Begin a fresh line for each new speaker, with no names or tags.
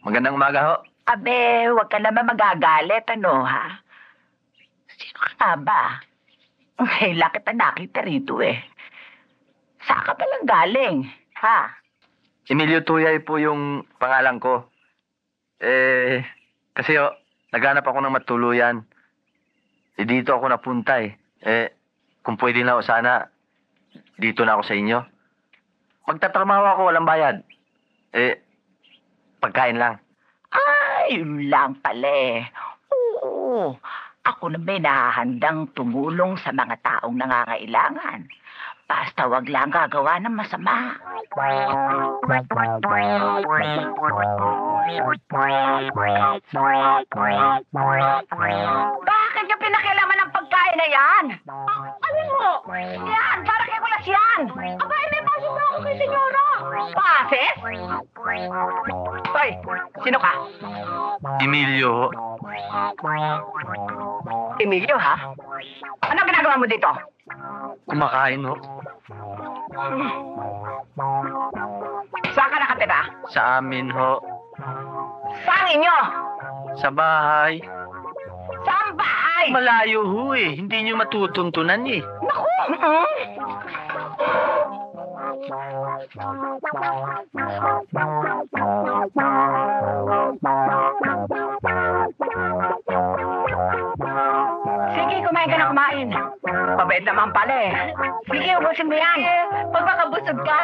Magandang umaga ho.
Abe, huwag ka naman magagalit, ano, ha? Sino ka nga ba? Ngayon kita nakita rito, eh. Saan ka palang galing, ha?
Emilio Tuyay po yung pangalan ko. Kasi naghanap ako ng matuluyan. Dito ako napunta eh. Kung pwede na o sana, dito na ako sa inyo. Magtatrabaho ako, walang bayad. Pagkain lang.
Ay, yun lang pala, eh. Oo, ako na may nahahandang tumulong sa mga taong nangangailangan. Basta wag lang gagawa ng masama. Bakit yung pinakialaman ng pagkain na yan? Alam mo, yan, para kay kulas yan. Abay, may pasis na ako kay senyora. Pasis? Hoy, sino ka?
Emilio ho.
Emilio, ha? Ano ginagawa mo dito?
Kumakain ho.
Saan ka nakatira?
Sa amin ho.
Saan inyo?
Sa bahay.
Saan bahay?
Malayo ho eh. Hindi nyo matutuntunan eh.
Naku! Sige, kumain ka na kumain. Pabait naman pala eh. Sige, ubusin mo yan. Pagpakabusog ka.